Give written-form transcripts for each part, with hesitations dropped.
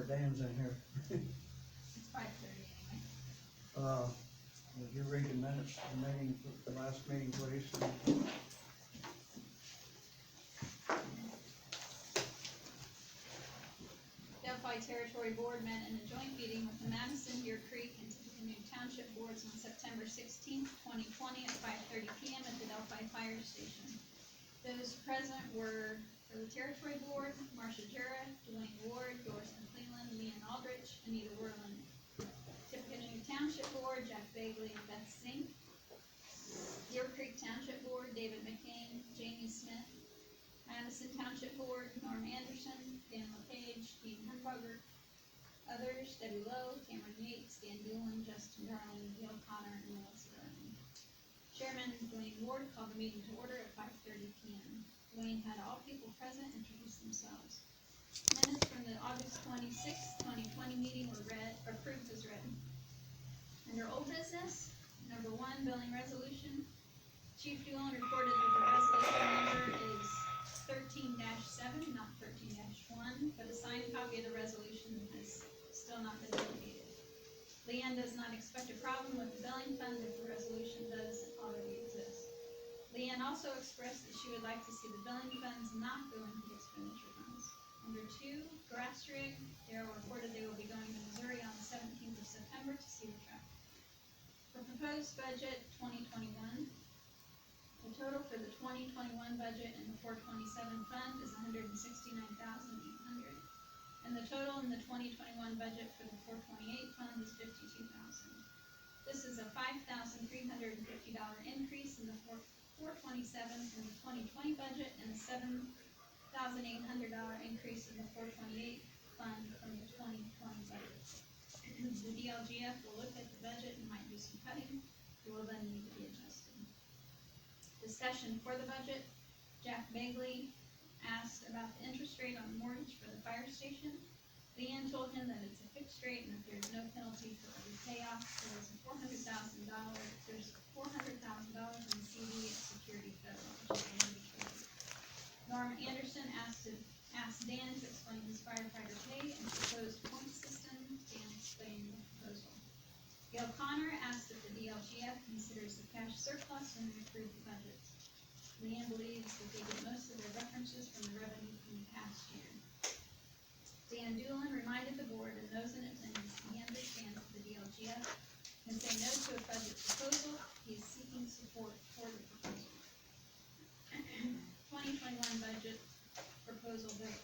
Dan's in here. It's 5:30 anyway. Would you read the minutes of the meeting, the last meeting, please? Delphi Territory Board met in a joint meeting with the Madison, Deer Creek, and Tippecanoe Township Boards on September 16th, 2020 at 5:30 PM at the Delphi Fire Station. Those present were, for the Territory Board, Marcia Jura, Dwayne Ward, Doris McClellan, Leanne Aldrich, Anita Werland. Tippecanoe Township Board, Jack Bagley and Beth Zink. Deer Creek Township Board, David McCain, Jamie Smith. Madison Township Board, Norm Anderson, Dan LePage, Dean Humberger. Others, Debbie Lowe, Cameron Yates, Dan Doolin, Justin Darling, Gail Connor, and Melissa Darling. Chairman Dwayne Ward called the meeting to order at 5:30 PM. Dwayne had all people present introduce themselves. Minutes from the August 26th, 2020 meeting were approved as written. Under old business, number 1, billing resolution. Chief Doolin reported that the resolution number is 13-7, not 13-1, but a signed copy of the resolution has still not been delegated. Leanne does not expect a problem with the billing fund if the resolution does already exist. Leanne also expressed that she would like to see the billing funds not go into the expenditure funds. Under 2, grass rig, Darrell reported they will be going to Missouri on the 17th of September to see the truck. For proposed budget 2021, the total for the 2021 budget in the 427 fund is $169,800, and the total in the 2021 budget for the 428 fund is $52,000. This is a $5,350 increase in the 427 from the 2020 budget and a $7,800 increase in the 428 fund from the 2020 budget. The DLGF will look at the budget and might do some cutting. It will then need to be adjusted. Discussion for the budget. Jack Bagley asked about the interest rate on the mortgage for the fire station. Leanne told him that it's a fixed rate and that there's no penalty for every payoff. There's $400,000 in CD at Security Federal, which is the mortgage rate. Norm Anderson asked Dan to explain his firefighter pay and proposed point system. Dan explained the proposal. Gail Connor asked if the DLGF considers the cash surplus when they approve the budget. Leanne believes that they get most of their references from the revenue from the past year. Dan Doolin reminded the board and those in attendance he understands the DLGF can say no to a budget proposal. He is seeking support for the proposal. 2021 budget proposal vote.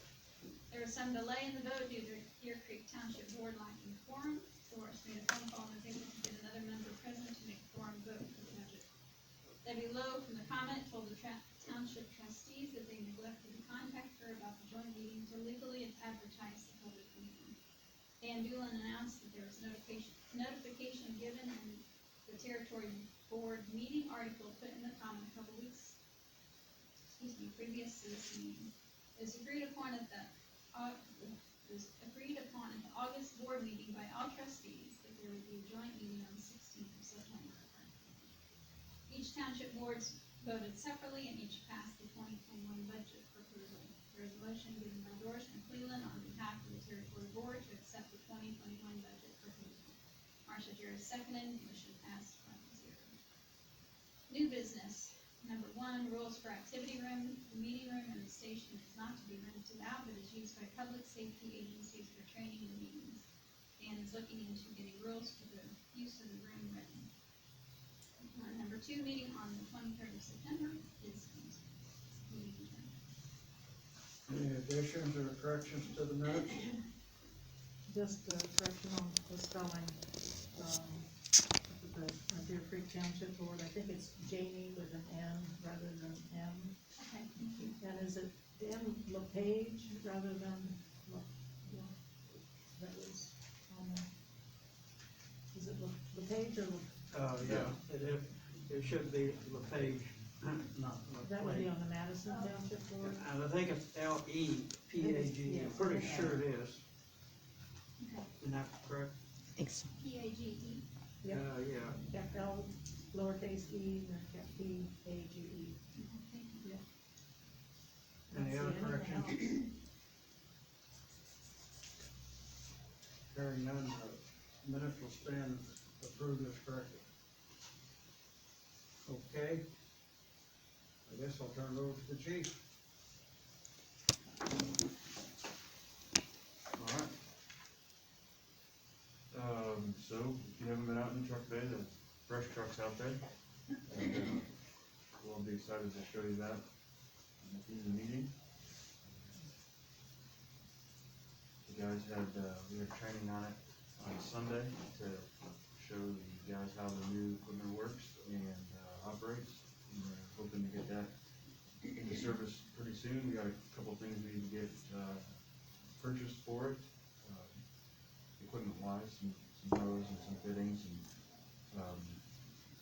There was some delay in the vote due to Deer Creek Township Board lacking quorum. Doris made a phone call and was able to get another member present to make a quorum vote for the budget. Debbie Lowe from the comment told the township trustees that they neglected to contact her about the joint meeting to legally advertise the public meeting. Dan Doolin announced that there was notification given in the Territory Board meeting article put in the comment a couple weeks, previous to this meeting. It was agreed upon at the August board meeting by all trustees that there would be a joint meeting on the 16th of September. Each township boards voted separately and each passed the 2021 budget proposal. There was a motion given by Doris McClellan on behalf of the Territory Board to accept the 2021 budget proposal. Marcia Jura seconded, motion passed 5-0. New business. Number 1, rules for activity room. The meeting room in the station is not to be rented out, but is used by public safety agencies for training and meetings. Dan is looking into getting rules for the use of the room written. Number 2, meeting on the 23rd of September is meeting adjourned. Any additions or corrections to the minutes? Just a correction on the spelling, the Deer Creek Township Board, I think it's Jamie with an N rather than M. Okay, thank you. And is it Dan LePage rather than that was on there? Is it LePage or Yeah, it should be LePage, not LePage. that would be on the Madison Township Board? And I think it's LEPAGE, I'm pretty sure it is. Okay. Isn't that correct? PAGE. Yep. Yeah. Kept L lowercase e and kept P A G E. Thank you. Any other corrections? Hearing none, minutes will stand approved as corrected. Okay. I guess I'll turn it over to the chief. Alright. So, if you haven't been out in truck bay, the brush truck's out there. And, we'll be excited to show you that at the end of the meeting. The guys we had training on it on Sunday to show the guys how the new equipment works and, operates. And we're hoping to get that into service pretty soon. We got a couple things we need to get, purchased for it, equipment wise, some hose and some fittings, and,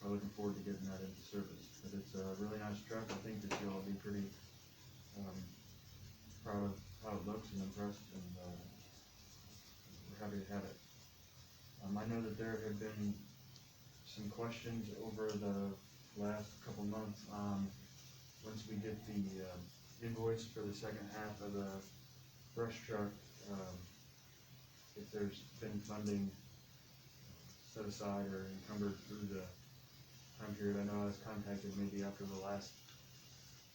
we're looking forward to getting that into service. But it's a really nice truck. I think that you'll all be pretty, proud of how it looks and impressed, and, we're happy to have it. I know that there have been some questions over the last couple months on, once we get the, invoice for the second half of the brush truck, if there's been funding set aside or encumbered through the time period. I know I was contacted maybe after the last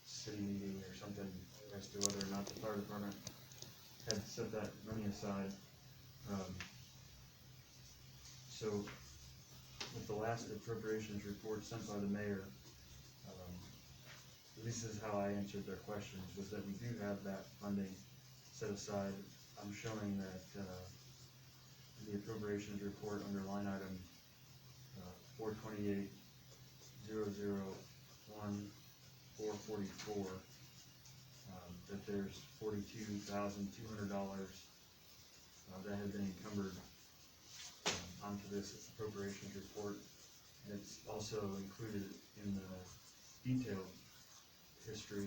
city meeting or something as to whether or not the fire department had set that money aside. So with the last appropriations report sent by the mayor, this is how I answered their questions, was that we do have that funding set aside. I'm showing that, the appropriations report under line item, 428-001-444, that there's $42,200, that has been encumbered, onto this appropriations report. And it's also included in the detailed history.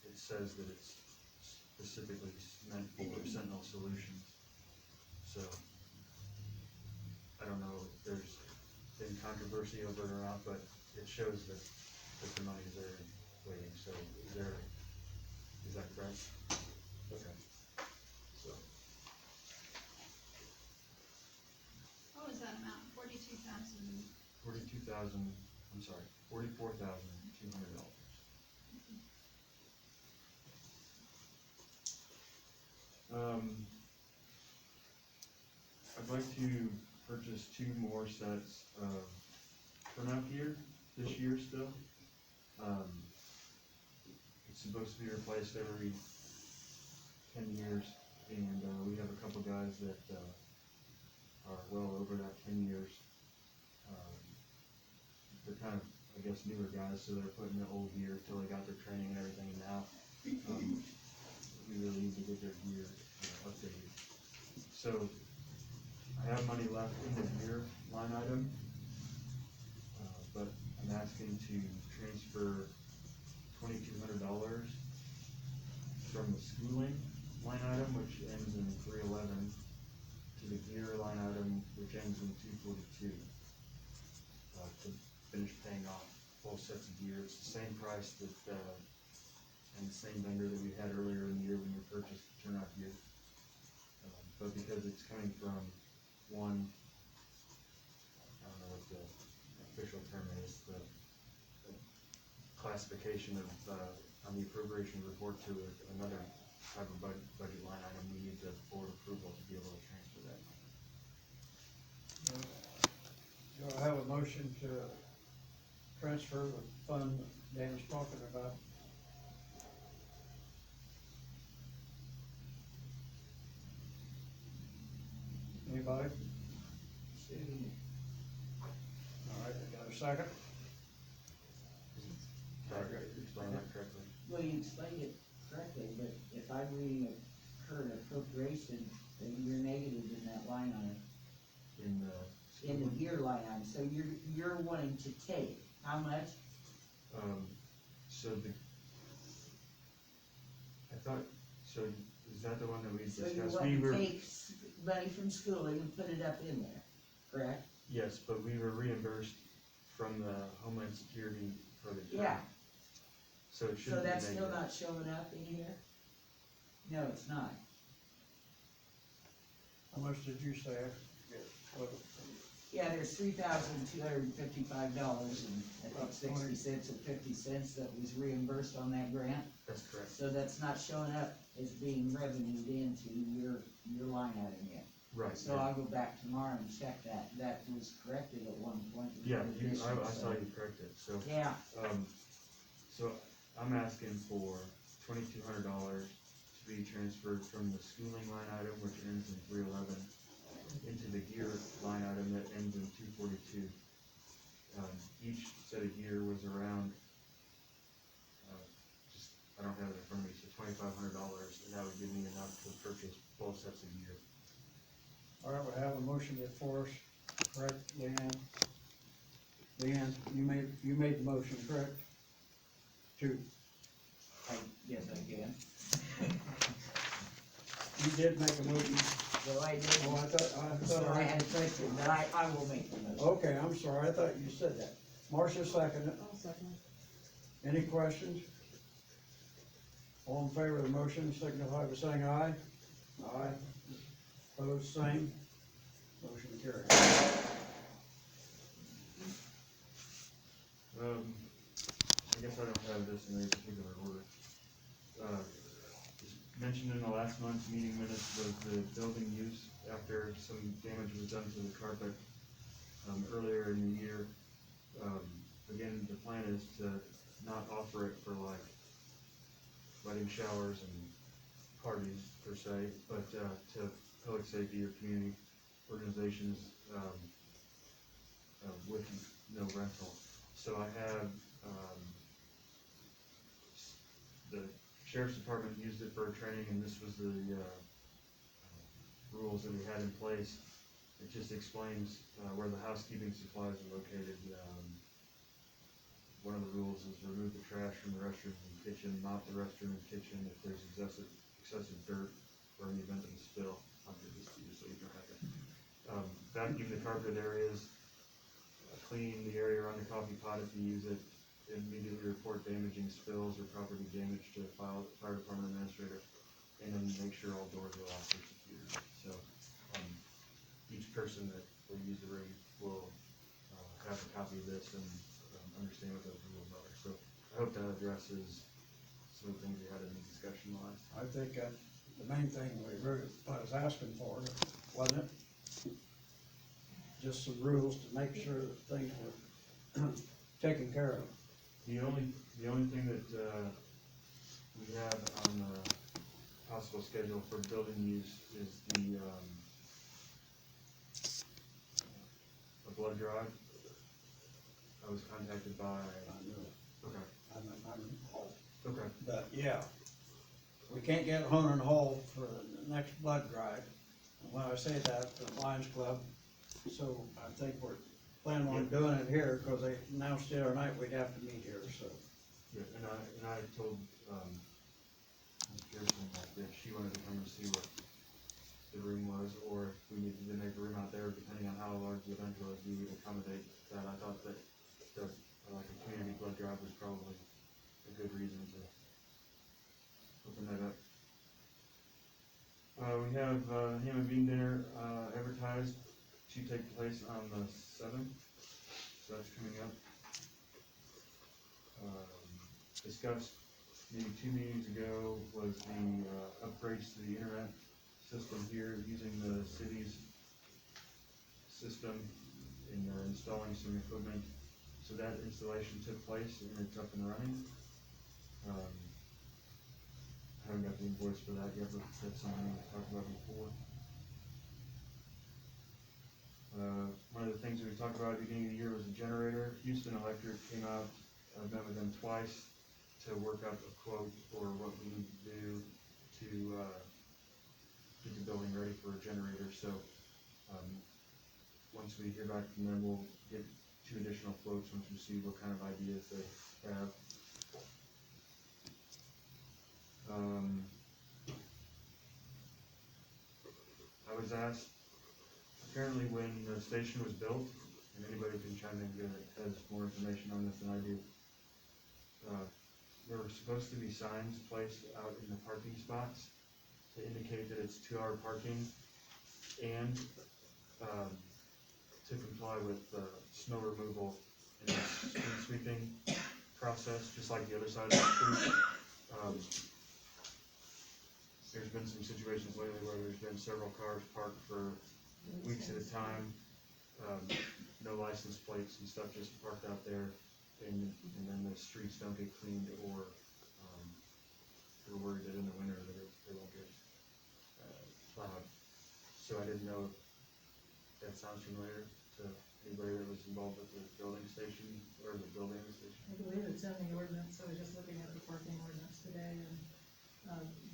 It says that it's specifically meant for Sentinel Solutions. So, I don't know if there's been controversy over it or not, but it shows that the money is there waiting. So, is that correct? Okay. So, What was that amount? 42,000? $44,200. I'd like to purchase 2 more sets of turnout gear this year still. It's supposed to be replaced every 10 years, and we have a couple guys that are well over that 10 years. They're kind of, I guess, newer guys, so they're putting the old gear till they got their training and everything, and now we really need to get their gear updated. So I have money left in the gear line item, but I'm asking to transfer $2,200 from the schooling line item, which ends in 311, to the gear line item, which ends in 242, to finish paying off both sets of gear. It's the same price that, and the same vendor that we had earlier in the year when we purchased the turnout gear. But because it's coming from one, I don't know what the official term is, the classification of, on the appropriation report to another type of budget line item, we need the board approval to be able to transfer that money. Do I have a motion to transfer the fund Dan is talking about? Anybody? All right, I got a second? Did I explain that correctly? Well, you explained it correctly, but if I'm reading a current appropriation, then you're negative in that line item, in the gear line item, so you're wanting to take, how much? So I thought, so is that the one that we So you discussed? want We to were, take money from schooling and put it up in there, correct? yes, but we were reimbursed from the Homeland Security for the. Yeah, So it so shouldn't be that's still negative. not showing up in here? No, it's not. How much did you say? What- Yeah, there's $3,255 and I think 60 cents or 50 cents that was reimbursed on that grant. That's correct. So that's not showing up as being revenued into your line item yet. Right. So I'll go back tomorrow and check that. That was corrected at one point. with Yeah, the I addition, saw so- you correct it, so, Yeah, so I'm asking for $2,200 to be transferred from the schooling line item, which ends in 311, into the gear line item that ends in 242. Each set of gear was around, I don't have it in front of me, so $2,500, and that would give me enough to purchase both sets of gear. All right, we have a motion before us, correct, Leanne? Leanne, you made the motion, correct? To, yes, I can. you did make a motion. So I did, Oh, I so thought I I, had a question, but I will make the motion. okay, I'm sorry, I thought you said that. Marcia seconded it. I'll second. Any questions? All in favor of the motion, signify by saying aye. Aye. Opposed, same. Motion carried. I guess I don't have this in any particular order. As mentioned in the last month's meeting minutes was the building use after some damage was done to the carpet, earlier in the year. Again, the plan is to not offer it for like wedding showers and parties per se, but, to public safety or community organizations, with no rental. So I have, the sheriff's department used it for training, and this was the, rules that we had in place. It just explains, where the housekeeping supplies are located. One of the rules is remove the trash from the restrooms and kitchen, mop the restroom and kitchen if there's excessive dirt or in the event of a spill. I'll give this to you so you don't have to. Vacuum the carpet areas, clean the area around the coffee pot if you use it, immediately report damaging spills or property damage to the fire department administrator, and then make sure all doors are locked or secured. So, each person that will use the room will, have a copy of this and, understand what those rules are. So I hope that addresses some of the things we had in the discussion last. I think that the main thing we really was asking for, wasn't it? Just some rules to make sure that things were taken care of. The only thing that, we have on the possible schedule for building use is the, a blood drive. I was contacted by, okay, okay, But, yeah, we can't get Honan Hall for the next blood drive. And when I say that, the Lions Club, so I think we're planning on doing it here, because they announced the other night we'd have to meet here, so. yeah, and I told, Ms. Pearson that she wanted to come and see what the room was, or if we needed to make a room out there, depending on how large the event was, we would accommodate that. I thought that the, like a community blood drive was probably a good reason to open that up. We have, ham and bean dinner, advertised to take place on the 7th, so that's coming up. Discussed maybe 2 meetings ago was the, upgrades to the internet system here, using the city's system in, installing some equipment. So that installation took place and it's up and running. I haven't got the invoice for that yet, but that's something we talked about before. One of the things that we talked about at the beginning of the year was a generator. Houston Electric came out, I've met with them twice to work up a quote for what we need to do to, get the building ready for a generator. So, once we hear back from them, we'll get 2 additional quotes once we see what kind of ideas they have. I was asked, apparently when the station was built, and anybody can chime in if has more information on this than I do, there were supposed to be signs placed out in the parking spots to indicate that it's 2-hour parking. and, to comply with the snow removal and the street sweeping process, just like the other side of the street. There's been some situations lately where there's been several cars parked for weeks at a time, no license plates and stuff just parked out there, and then the streets don't get cleaned, or, we're worried that in the winter that they won't get, plowed. So I didn't know if that sounds familiar to anybody that was involved with the building station, or the building of the station. I believe it's in the ordinance, I was just looking at the parking ordinance today, and,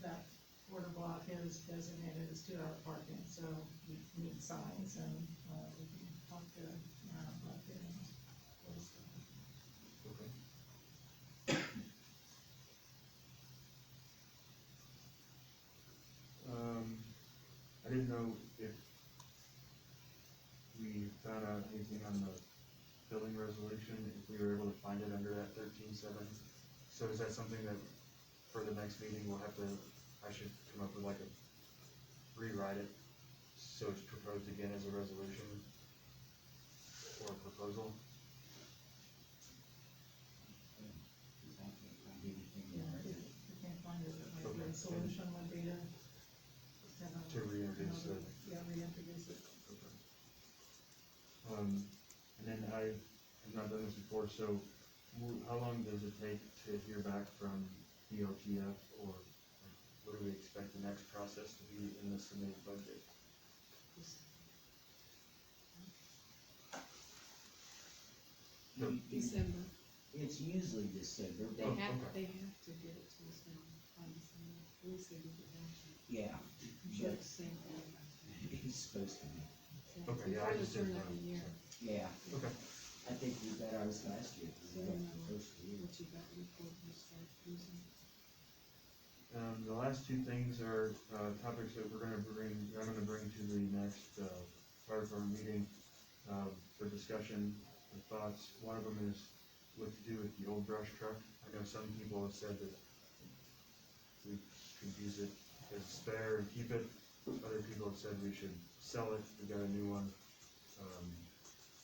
that quarter block is designated as 2-hour parking, so we need signs, and, we can talk to, about getting those. Okay. I didn't know if we found out anything on the building resolution, if we were able to find it under that 13.7. So is that something that for the next meeting we'll have to, I should come up with like a, rewrite it, so it's proposed again as a resolution or a proposal? I can't find anything Yeah, there. if we can't find it, it might be Okay. a solution would be to have a. To reintroduce it. Yeah, reintroduce it. Okay. And then I have not done this before, so how long does it take to hear back from DOTF, or like, what do we expect the next process to be in the submitted budget? December. It's usually December, They Oh, have, okay. they have to get it to us now by December. We said we could action. yeah, I'm sure it's the same thing. it's supposed to be, Okay, yeah, I Before just the turn didn't of the know, year, yeah. Okay. I think we got ours last year, so we you got know the first year. what you got before you start using. The last two things are, topics that I'm gonna bring to the next, fire department meeting, for discussion and thoughts. One of them is what to do with the old brush truck. I know some people have said that we could use it as a spare and keep it. Other people have said we should sell it, we got a new one.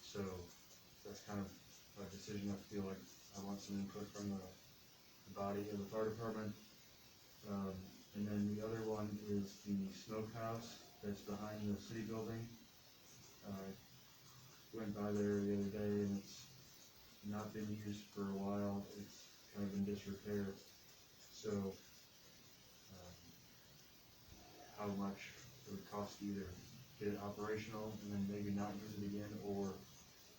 So that's kind of a decision I feel like I want some input from the body of the fire department. And then the other one is the smokehouse that's behind the city building. Went by there the other day and it's not been used for a while, it's kind of in disrepair. So, how much it would cost to either get it operational and then maybe not use it again, or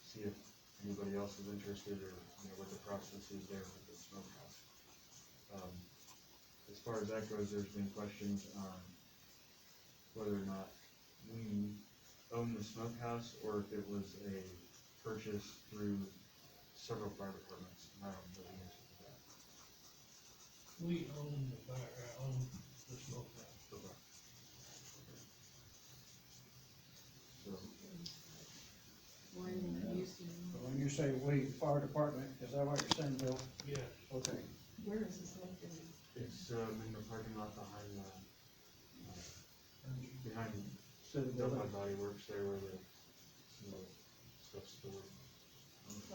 see if anybody else is interested, or, you know, what the process is there with the smokehouse. As far as that goes, there's been questions on whether or not we own the smokehouse, or if it was a purchase through several fire departments. I don't know the answer to that. We own the fire, own the smokehouse. Okay. So, Why didn't you use it? So when you say we, fire department, is that what you're saying, Bill? Yes. Okay. Where is this located? it's, in the parking lot behind the, behind City Delphi building. Body Works there where the, some of the stuff's stored.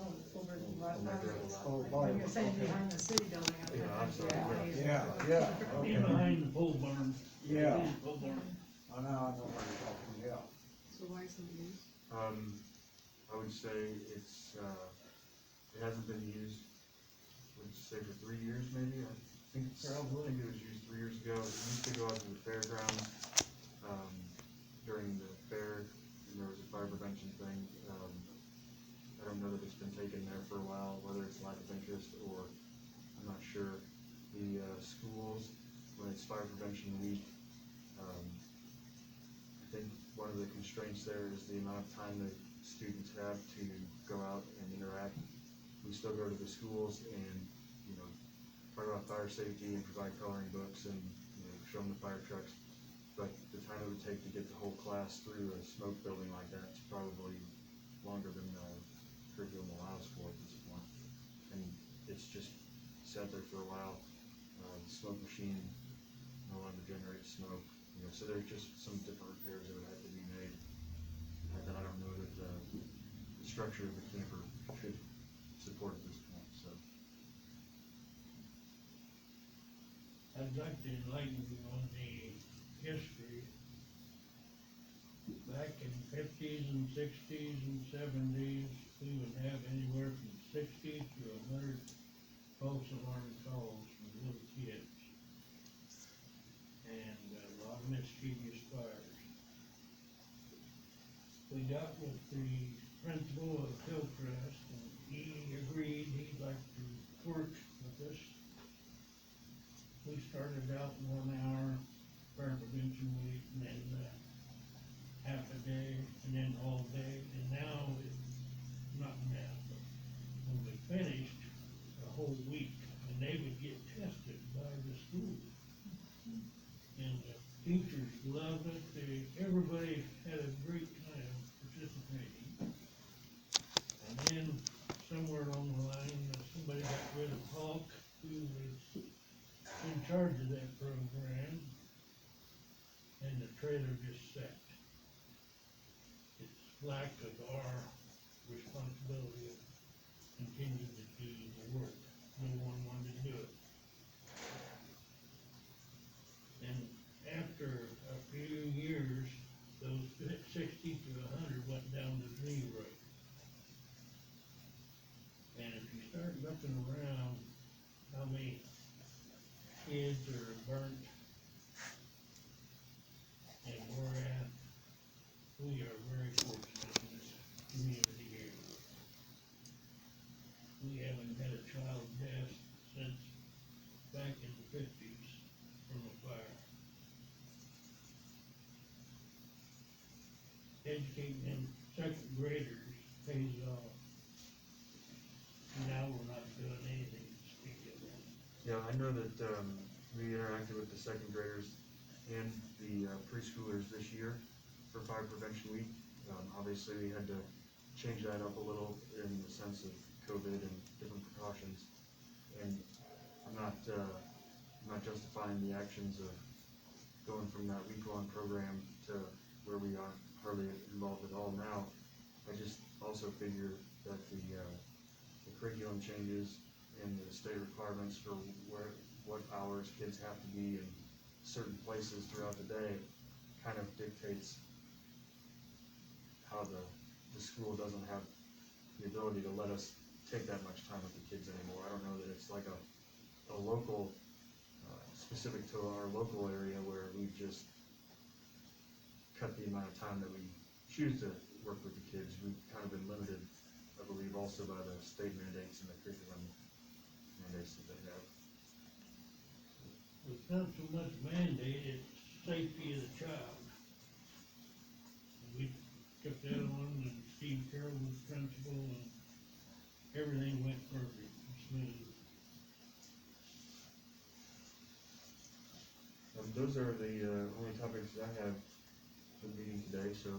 Oh, over the last On that hour. gravel lot. Oh, I body. think you're saying Okay. behind the city building. I Yeah, I'm think. sorry, Yeah, yeah, okay. In behind the pole barn. Yeah. Pole barn. I know what you're talking, yeah. So why isn't it used? I would say it's, it hasn't been used, would you say for 3 years maybe? I think it was used 3 years ago. It used to go out to the fairgrounds, during the fair, and there was a fire prevention thing. I don't know that it's been taken there for a while, whether it's lack of interest or, I'm not sure. The, schools, when it's fire prevention week, I think one of the constraints there is the amount of time that students have to go out and interact. We still go to the schools and, you know, talk about fire safety and provide coloring books and, you know, show them the fire trucks. But the time it would take to get the whole class through a smoke building like that is probably longer than the curriculum allows for at this point. And it's just sat there for a while. The smoke machine no longer generates smoke, you know, so there's just some different repairs that would have to be made. structure of the camper should support at this point, so. I'd like to enlighten you on the history. Back in fifties and sixties and seventies, we would have anywhere from 60 to 100 false alarm calls from little kids. And a lot of mischievous fires. We got with the principal of Hillcrest, and he agreed he'd like to work with us. We started out 1 hour fire prevention week, and then half a day, and then all day, and now it's not now, but when we finished, a whole week, and they would get tested by the school. And the teachers loved it, everybody had a great time participating. And then, somewhere along the line, somebody got rid of Hulk, who was in charge of that program, and the trailer just sat. It's lack of our responsibility of continuing to do the work. No one wanted to do it. And after a few years, those 60 to 100 went down to 0. And if you start looking around, how many kids are burnt and we're at, we are very fortunate in this community here. We haven't had a child death since back in the 50s from a fire. Educating them second graders pays off. Now we're not doing anything to speak of that. Yeah, I know that, we interacted with the second graders and the preschoolers this year for Fire Prevention Week. Obviously, we had to change that up a little in the sense of COVID and different precautions. And I'm not justifying the actions of going from that week-long program to where we aren't hardly involved at all now. I just also figure that the curriculum changes and the state requirements for what hours kids have to be in certain places throughout the day kind of dictates how the school doesn't have the ability to let us take that much time with the kids anymore. I don't know that it's like a local, specific to our local area where we've just cut the amount of time that we choose to work with the kids. We've kind of been limited, I believe, also by the state mandates and the curriculum mandates that they have. It's not so much mandate, it's safety of the child. We took that on, and Steve Carroll was principal, and everything went perfect and smooth. Those are the only topics I have for the meeting today, so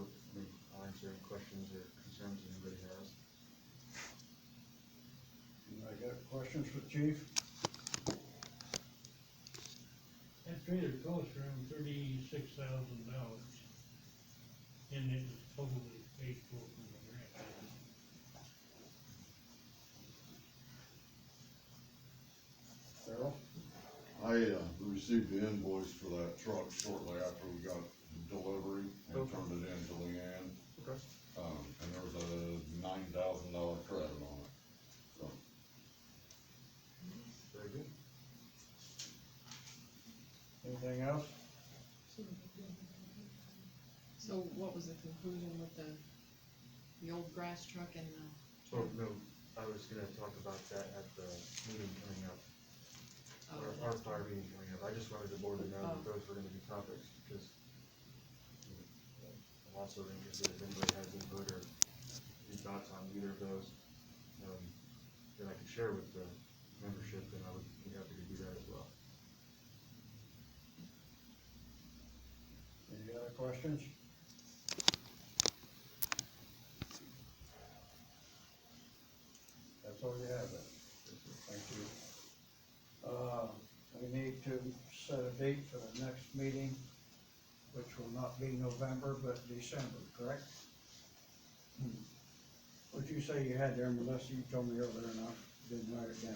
I'll answer any questions or concerns anybody has. I got questions for Chief? That trailer cost around $36,000, and it was totally paid for from the grant. Darrell? I received the invoice for that truck shortly after we got delivery and Okay. turned it in to Leanne. Okay. And there was a $9,000 credit on it, so. Very good. Anything else? So what was the conclusion with the old grass truck and the? Oh, no, I was gonna talk about that at the meeting coming up, our fire meeting coming up. I just wanted the board to know that Oh. those were gonna be topics, because I'm also interested if anybody has input or any thoughts on either of those, that I could share with the membership, then I would be happy to do that as well. Any other questions? That's all you have then? Thank you. We need to set a date for the next meeting, which will not be November, but December, correct? What you say you had there, Melissa, you told me earlier and I didn't write it down.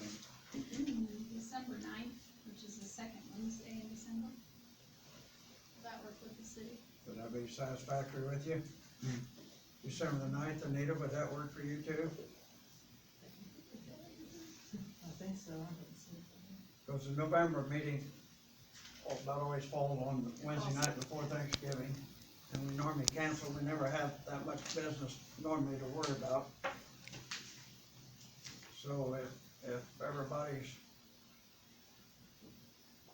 December 9th, which is the second Wednesday in December. Will that work with the city? Would that be satisfactory with you? December the 9th, Anita, would that work for you too? I think so, I haven't seen it. Because the November meeting about always falls on the Wednesday night before Thanksgiving. And we normally cancel, we never have that much business normally to worry about. So if everybody's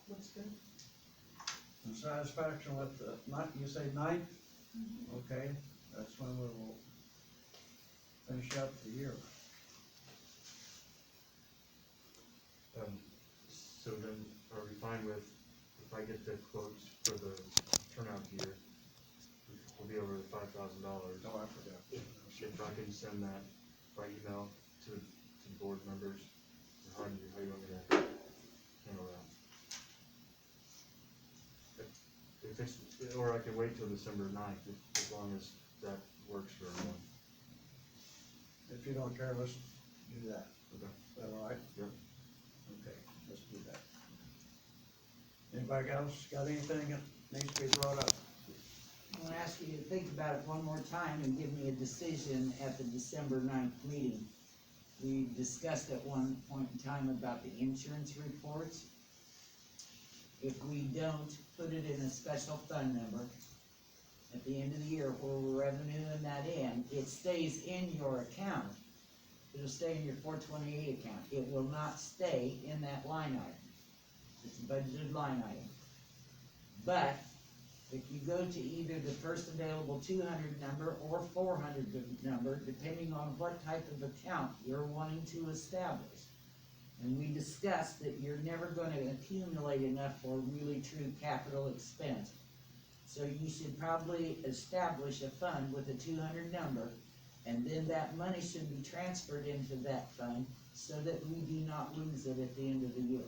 Looks good. in satisfaction with the night, you say 9th? Okay, that's when we will finish up the year. So then, are we fine with, if I get the quotes for the turnout gear, we'll be over $5,000. Oh, I forgot. If I can send that by email to board members, or how do you want me to handle that? If it's, or I can wait till December 9th, as long as that works for everyone. If you don't care, let's do that. Okay. Is that all right? Yep. Okay, let's do that. Anybody else got anything that needs to be brought up? I'm gonna ask you to think about it one more time and give me a decision at the December 9th meeting. We discussed at one point in time about the insurance reports. If we don't put it in a special fund number, at the end of the year where we're revenuing that in, it stays in your account. It'll stay in your 428 account. It will not stay in that line item. It's a budgeted line item. But if you go to either the first available 200 number or 400 number, depending on what type of account you're wanting to establish, and we discussed that you're never gonna accumulate enough for really true capital expense. So you should probably establish a fund with a 200 number, and then that money should be transferred into that fund so that we do not lose it at the end of the year.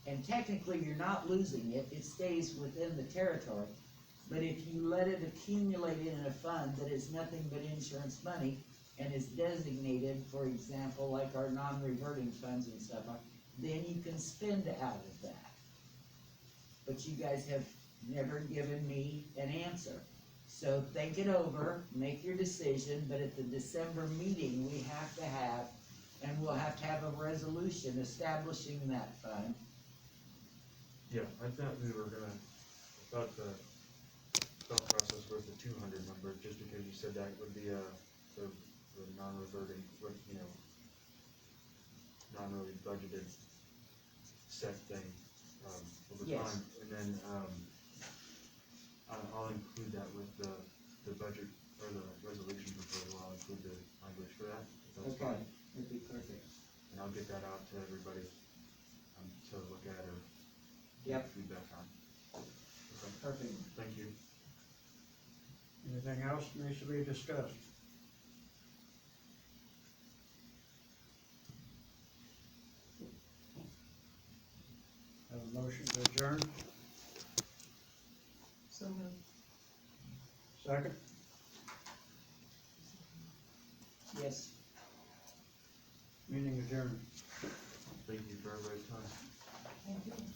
And technically, you're not losing it, it stays within the territory. But if you let it accumulate in a fund that is nothing but insurance money and is designated, for example, like our non-reverting funds and stuff, then you can spend out of that. But you guys have never given me an answer. So think it over, make your decision, but at the December meeting, we have to have, and we'll have to have a resolution establishing that fund. Yeah, I thought we were gonna, I thought the thought process was the 200 number, just because you said that would be the non-reverting, non-really budgeted set thing, over Yes. time. And then, I'll include that with the budget, or the resolution proposal, I'll include the language for that, if that's Okay, fine. that'd be perfect. And I'll get that out to everybody, to look at or Yep. get feedback on. Okay, Perfect. thank you. Anything else needs to be discussed? Have a motion to adjourn, So moved. second? Yes. Meeting adjourned. Thank you for everybody's time. Thank you.